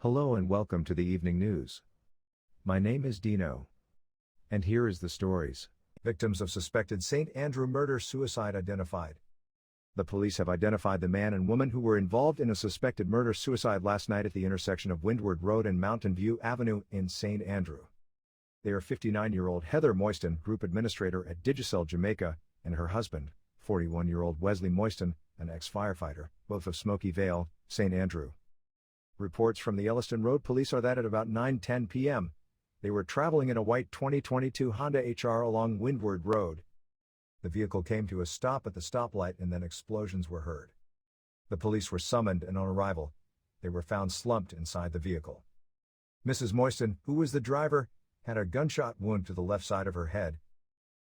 Hello and welcome to the evening news. My name is Dino. And here is the stories. Victims of suspected St. Andrew murder-suicide identified. The police have identified the man and woman who were involved in a suspected murder-suicide last night at the intersection of Windward Road and Mountain View Avenue in St. Andrew. They are 59-year-old Heather Moyston, Group Administrator at Digicel Jamaica, and her husband, 41-year-old Wesley Moyston, an ex-firefighter, both of Smoky Vale, St. Andrew. Reports from the Elliston Road Police are that at about 9:10 p.m., they were traveling in a white 2022 Honda HR along Windward Road. The vehicle came to a stop at the stoplight and then explosions were heard. The police were summoned and on arrival, they were found slumped inside the vehicle. Mrs. Moyston, who was the driver, had a gunshot wound to the left side of her head.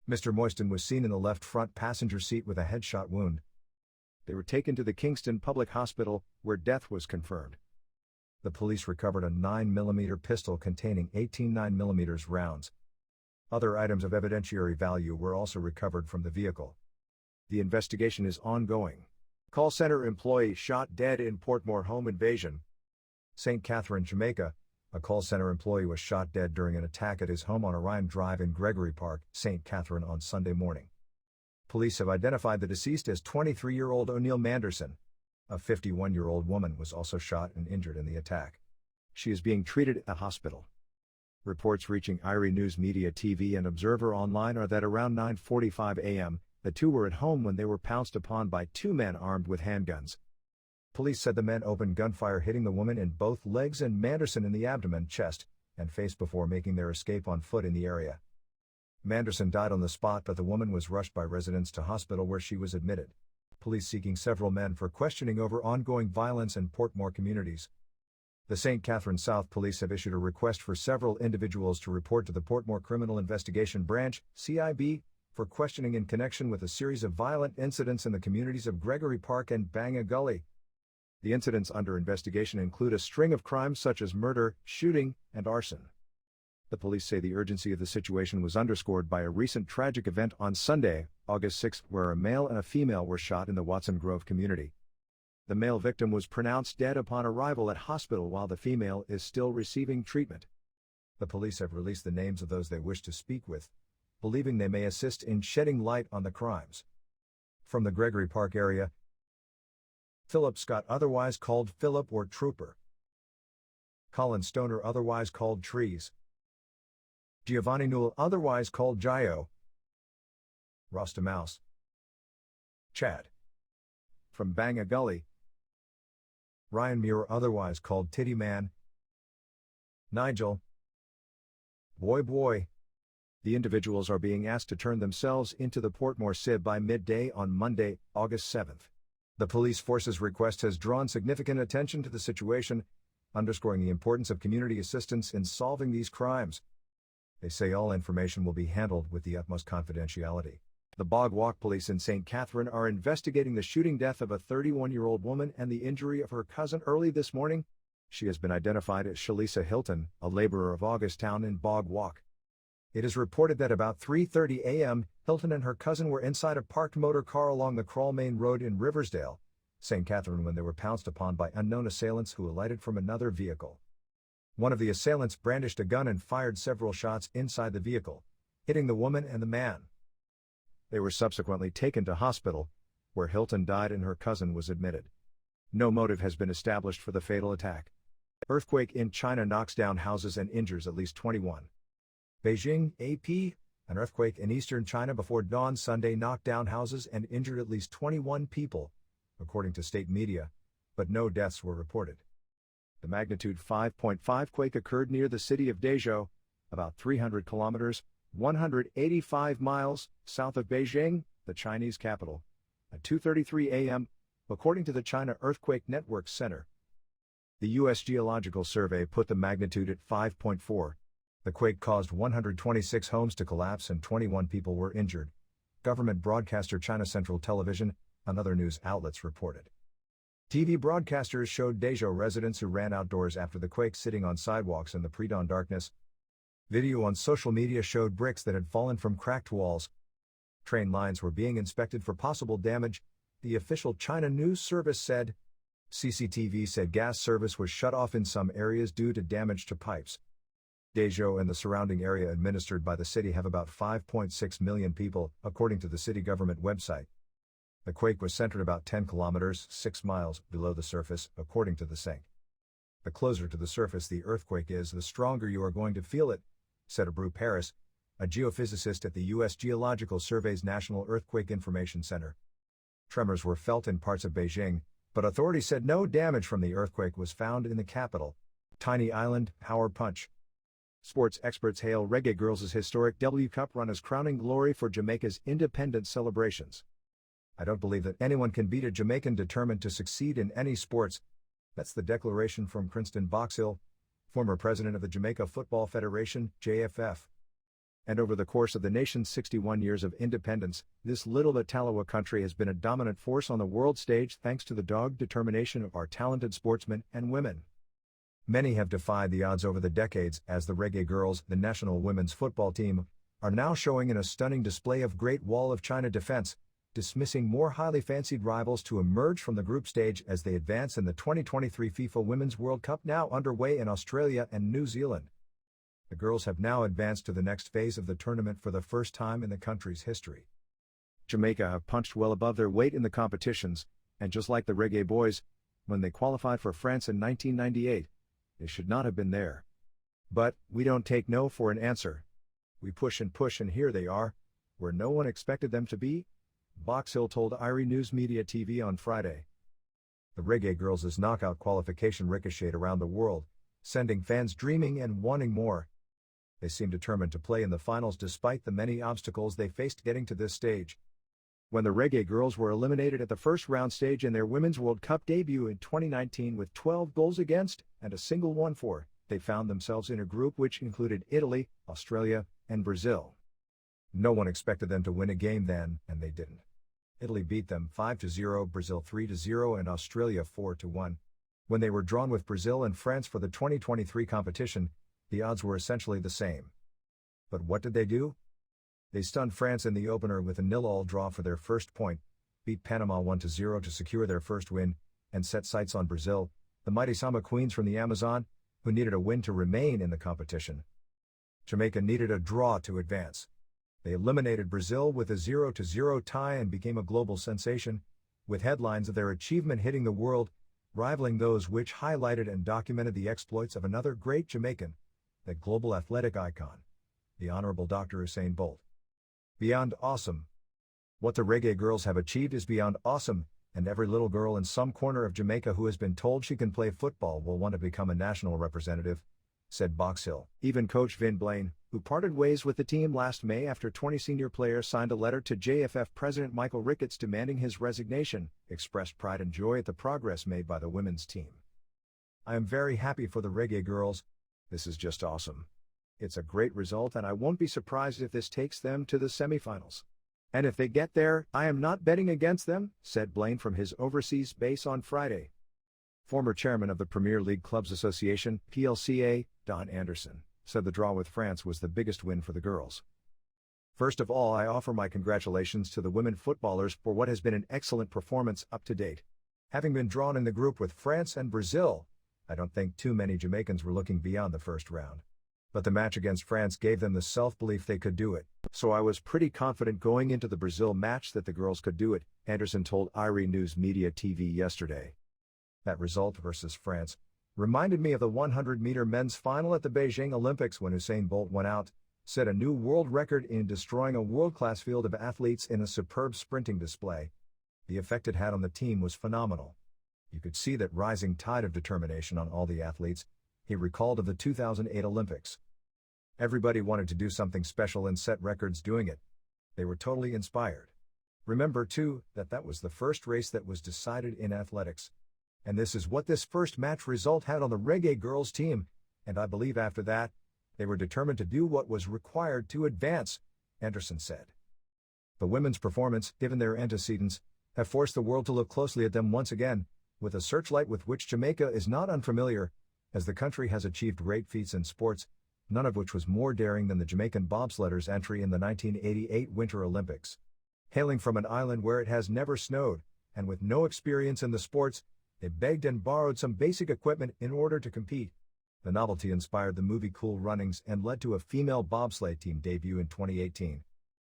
Mr. Moyston was seen in the left front passenger seat with a headshot wound. They were taken to the Kingston Public Hospital, where death was confirmed. The police recovered a 9mm pistol containing 18 9mm rounds. Other items of evidentiary value were also recovered from the vehicle. The investigation is ongoing. Call center employee shot dead in Portmore home invasion. St. Catherine, Jamaica. A call center employee was shot dead during an attack at his home on Orion Drive in Gregory Park, St. Catherine on Sunday morning. Police have identified the deceased as 23-year-old O'Neill Manderson. A 51-year-old woman was also shot and injured in the attack. She is being treated at a hospital. Reports reaching Irie News Media TV and Observer Online are that around 9:45 a.m., the two were at home when they were pounced upon by two men armed with handguns. Police said the men opened gunfire, hitting the woman in both legs and Manderson in the abdomen, chest, and face before making their escape on foot in the area. Manderson died on the spot, but the woman was rushed by residents to hospital where she was admitted. Police seeking several men for questioning over ongoing violence in Portmore communities. The St. Catherine South Police have issued a request for several individuals to report to the Portmore Criminal Investigation Branch, CIB, for questioning in connection with a series of violent incidents in the communities of Gregory Park and Banga Gully. The incidents under investigation include a string of crimes such as murder, shooting, and arson. The police say the urgency of the situation was underscored by a recent tragic event on Sunday, August 6, where a male and a female were shot in the Watson Grove community. The male victim was pronounced dead upon arrival at hospital while the female is still receiving treatment. The police have released the names of those they wish to speak with, believing they may assist in shedding light on the crimes. From the Gregory Park area, Philip Scott, otherwise called Philip or Trooper. Colin Stoner, otherwise called Trees. Giovanni Newell, otherwise called Gio. Rasta Mouse. Chad. From Banga Gully, Ryan Muir, otherwise called Titty Man. Nigel. Boy. The individuals are being asked to turn themselves into the Portmore SIB by midday on Monday, August 7th. The police force's request has drawn significant attention to the situation, underscoring the importance of community assistance in solving these crimes. They say all information will be handled with the utmost confidentiality. The Bog Walk Police in St. Catherine are investigating the shooting death of a 31-year-old woman and the injury of her cousin early this morning. She has been identified as Shalisa Hilton, a laborer of Augusttown in Bog Walk. It is reported that about 3:30 a.m., Hilton and her cousin were inside a parked motor car along the Crawl Main Road in Riversdale, St. Catherine, when they were pounced upon by unknown assailants who alighted from another vehicle. One of the assailants brandished a gun and fired several shots inside the vehicle, hitting the woman and the man. They were subsequently taken to hospital, where Hilton died and her cousin was admitted. No motive has been established for the fatal attack. Earthquake in China knocks down houses and injures at least 21. Beijing, AP. An earthquake in eastern China before dawn Sunday knocked down houses and injured at least 21 people, according to state media, but no deaths were reported. The magnitude 5.5 quake occurred near the city of Dezhou, about 300 kilometers, 185 miles, south of Beijing, the Chinese capital, at 2:33 a.m., according to the China Earthquake Network Center. The U.S. Geological Survey put the magnitude at 5.4. The quake caused 126 homes to collapse and 21 people were injured. Government broadcaster China Central Television and other news outlets reported. TV broadcasters showed Dezhou residents who ran outdoors after the quake sitting on sidewalks in the pre-dawn darkness. Video on social media showed bricks that had fallen from cracked walls. Train lines were being inspected for possible damage, the official China news service said. CCTV said gas service was shut off in some areas due to damage to pipes. Dezhou and the surrounding area administered by the city have about 5.6 million people, according to the city government website. The quake was centered about 10 kilometers, 6 miles, below the surface, according to the SENC. The closer to the surface the earthquake is, the stronger you are going to feel it, said Abreu Paris, a geophysicist at the U.S. Geological Survey's National Earthquake Information Center. Tremors were felt in parts of Beijing, but authorities said no damage from the earthquake was found in the capital. Tiny Island, Power Punch. Sports experts hail Reggae Girls' historic W Cup run as crowning glory for Jamaica's independence celebrations. I don't believe that anyone can beat a Jamaican determined to succeed in any sports. That's the declaration from Princeton Boxill, former president of the Jamaica Football Federation, JFF. And over the course of the nation's 61 years of independence, this little Italawa country has been a dominant force on the world stage thanks to the dogged determination of our talented sportsmen and women. Many have defied the odds over the decades, as the Reggae Girls, the national women's football team, are now showing in a stunning display of Great Wall of China defense, dismissing more highly fancied rivals to emerge from the group stage as they advance in the 2023 FIFA Women's World Cup now underway in Australia and New Zealand. The girls have now advanced to the next phase of the tournament for the first time in the country's history. Jamaica have punched well above their weight in the competitions, and just like the Reggae Boys, when they qualified for France in 1998, they should not have been there. But, we don't take no for an answer. We push, and here they are, where no one expected them to be, Boxill told IRI News Media TV on Friday. The Reggae Girls' knockout qualification ricocheted around the world, sending fans dreaming and wanting more. They seem determined to play in the finals despite the many obstacles they faced getting to this stage. When the Reggae Girls were eliminated at the first round stage in their Women's World Cup debut in 2019 with 12 goals against and a single won for, they found themselves in a group which included Italy, Australia, and Brazil. No one expected them to win a game then, and they didn't. Italy beat them 5-0, Brazil 3-0, and Australia 4-1. When they were drawn with Brazil and France for the 2023 competition, the odds were essentially the same. But what did they do? They stunned France in the opener with a 0-0 draw for their first point, beat Panama 1-0 to secure their first win, and set sights on Brazil, the mighty Samba Queens from the Amazon, who needed a win to remain in the competition. Jamaica needed a draw to advance. They eliminated Brazil with a 0-0 tie and became a global sensation, with headlines of their achievement hitting the world, rivaling those which highlighted and documented the exploits of another great Jamaican, the global athletic icon, the Honorable Dr. Usain Bolt. Beyond awesome. What the Reggae Girls have achieved is beyond awesome, and every little girl in some corner of Jamaica who has been told she can play football will want to become a national representative, said Boxill. Even coach Vin Blaine, who parted ways with the team last May after 20 senior players signed a letter to JFF President Michael Ricketts demanding his resignation, expressed pride and joy at the progress made by the women's team. I am very happy for the Reggae Girls. This is just awesome. It's a great result and I won't be surprised if this takes them to the semifinals. And if they get there, I am not betting against them, said Blaine from his overseas base on Friday. Former chairman of the Premier League Clubs Association, PLCA, Don Anderson, said the draw with France was the biggest win for the girls. First of all, I offer my congratulations to the women footballers for what has been an excellent performance up to date. Having been drawn in the group with France and Brazil, I don't think too many Jamaicans were looking beyond the first round. But the match against France gave them the self-belief they could do it, so I was pretty confident going into the Brazil match that the girls could do it, Anderson told IRI News Media TV yesterday. That result versus France reminded me of the 100-meter men's final at the Beijing Olympics when Usain Bolt went out, set a new world record in destroying a world-class field of athletes in a superb sprinting display. The effect it had on the team was phenomenal. You could see that rising tide of determination on all the athletes, he recalled of the 2008 Olympics. Everybody wanted to do something special and set records doing it. They were totally inspired. Remember too, that was the first race that was decided in athletics. And this is what this first match result had on the Reggae Girls team, and I believe after that, they were determined to do what was required to advance, Anderson said. The women's performance, given their antecedents, have forced the world to look closely at them once again, with a searchlight with which Jamaica is not unfamiliar, as the country has achieved great feats in sports, none of which was more daring than the Jamaican bobsledders' entry in the 1988 Winter Olympics. Hailing from an island where it has never snowed, and with no experience in the sports, They begged and borrowed some basic equipment in order to compete. The novelty inspired the movie Cool Runnings and led to a female bobsleigh team debut in 2018.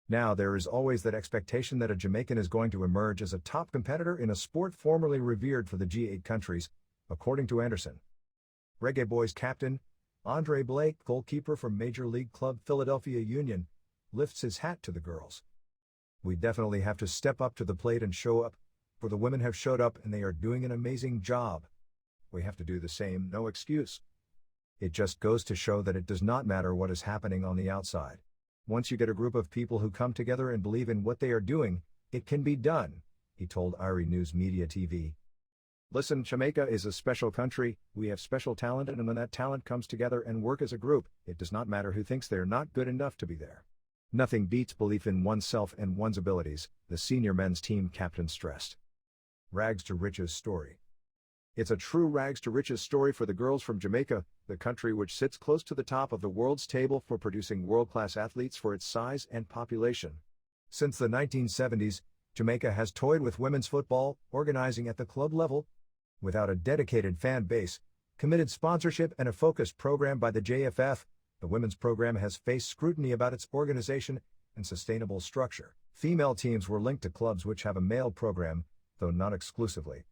Now there is always that expectation that a Jamaican is going to emerge as a top competitor in a sport formerly revered for the G8 countries, according to Anderson. Reggae Boys captain, Andre Blake, goalkeeper from Major League club Philadelphia Union, lifts his hat to the girls. We definitely have to step up to the plate and show up, for the women have showed up and they are doing an amazing job. We have to do the same, no excuse. It just goes to show that it does not matter what is happening on the outside. Once you get a group of people who come together and believe in what they are doing, it can be done, he told IRI News Media TV. Listen, Jamaica is a special country, we have special talent, and when that talent comes together and work as a group, it does not matter who thinks they're not good enough to be there. Nothing beats belief in oneself and one's abilities, the senior men's team captain stressed. Rags to riches story. It's a true rags to riches story for the girls from Jamaica, the country which sits close to the top of the world's table for producing world-class athletes for its size and population. Since the 1970s, Jamaica has toyed with women's football, organizing at the club level. Without a dedicated fan base, committed sponsorship and a focused program by the JFF, the women's program has faced scrutiny about its organization and sustainable structure. Female teams were linked to clubs which have a male program, though not exclusively.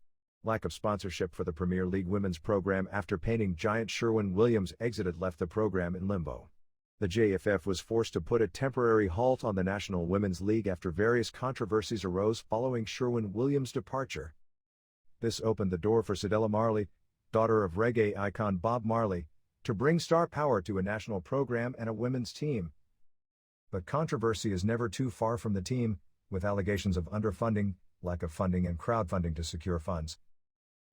Lack of sponsorship for the Premier League women's program after painting giant Sherwin-Williams exited left the program in limbo. The JFF was forced to put a temporary halt on the National Women's League after various controversies arose following Sherwin-Williams' departure. This opened the door for Cedella Marley, daughter of reggae icon Bob Marley, to bring star power to a national program and a women's team. But controversy is never too far from the team, with allegations of underfunding, lack of funding and crowdfunding to secure funds.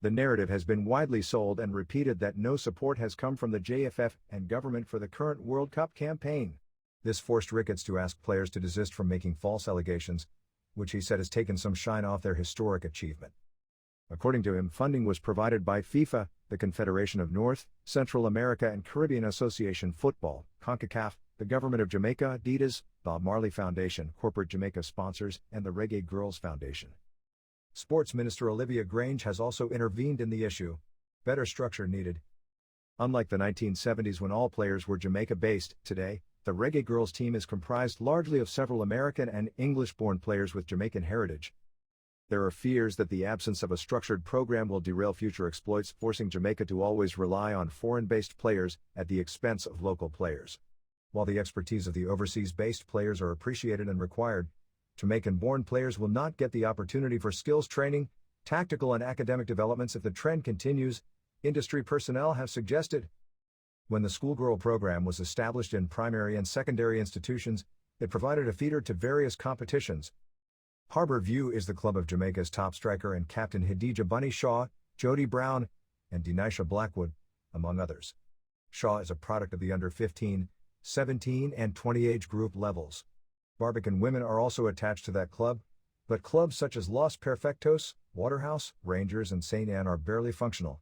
The narrative has been widely sold and repeated that no support has come from the JFF and government for the current World Cup campaign. This forced Ricketts to ask players to desist from making false allegations, which he said has taken some shine off their historic achievement. According to him, funding was provided by FIFA, the Confederation of North, Central America and Caribbean Association Football, CONCACAF, the Government of Jamaica, Adidas, Bob Marley Foundation, Corporate Jamaica Sponsors, and the Reggae Girls Foundation. Sports Minister Olivia Grange has also intervened in the issue. Better structure needed. Unlike the 1970s when all players were Jamaica-based, today, the Reggae Girls team is comprised largely of several American and English-born players with Jamaican heritage. There are fears that the absence of a structured program will derail future exploits, forcing Jamaica to always rely on foreign-based players at the expense of local players. While the expertise of the overseas-based players are appreciated and required, Jamaican-born players will not get the opportunity for skills training, tactical and academic developments if the trend continues, industry personnel have suggested. When the schoolgirl program was established in primary and secondary institutions, it provided a feeder to various competitions. Harbour View is the club of Jamaica's top striker and captain Hadija Bunny Shaw, Jody Brown, and Denisha Blackwood, among others. Shaw is a product of the under 15, 17 and 20 age group levels. Barbican women are also attached to that club, but clubs such as Los Perfectos, Waterhouse, Rangers and St. Anne are barely functional.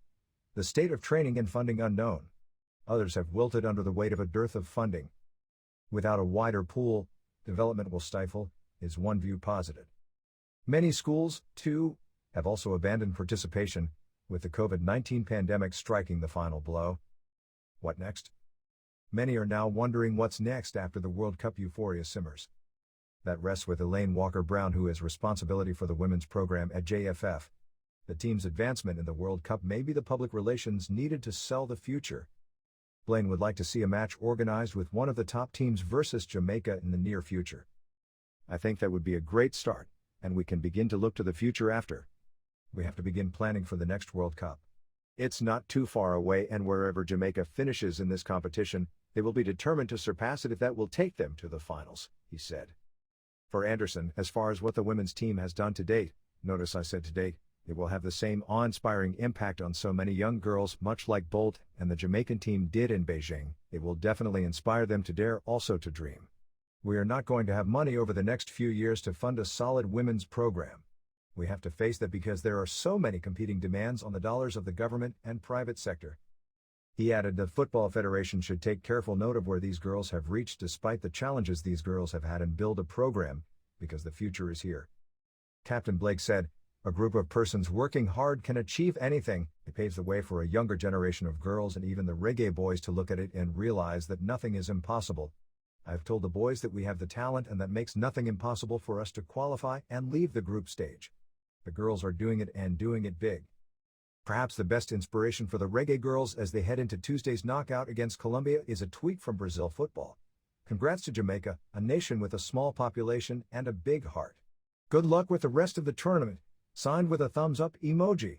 The state of training and funding unknown. Others have wilted under the weight of a dearth of funding. Without a wider pool, development will stifle, is one view posited. Many schools, too, have also abandoned participation, with the COVID-19 pandemic striking the final blow. What next? Many are now wondering what's next after the World Cup euphoria simmers. That rests with Elaine Walker-Brown, who has responsibility for the women's program at JFF. The team's advancement in the World Cup may be the public relations needed to sell the future. Blaine would like to see a match organized with one of the top teams versus Jamaica in the near future. I think that would be a great start, and we can begin to look to the future after. We have to begin planning for the next World Cup. It's not too far away, and wherever Jamaica finishes in this competition, they will be determined to surpass it if that will take them to the finals, he said. For Anderson, as far as what the women's team has done to date, notice I said to date, it will have the same awe-inspiring impact on so many young girls, much like Bolt and the Jamaican team did in Beijing. It will definitely inspire them to dare, also to dream. We are not going to have money over the next few years to fund a solid women's program. We have to face that because there are so many competing demands on the dollars of the government and private sector. He added the Football Federation should take careful note of where these girls have reached despite the challenges these girls have had and build a program, because the future is here. Captain Blake said, A group of persons working hard can achieve anything. It paves the way for a younger generation of girls and even the reggae boys to look at it and realize that nothing is impossible. I've told the boys that we have the talent and that makes nothing impossible for us to qualify and leave the group stage. The girls are doing it and doing it big. Perhaps the best inspiration for the reggae girls as they head into Tuesday's knockout against Colombia is a tweet from Brazil Football. Congrats to Jamaica, a nation with a small population and a big heart. Good luck with the rest of the tournament. Signed with a thumbs up emoji.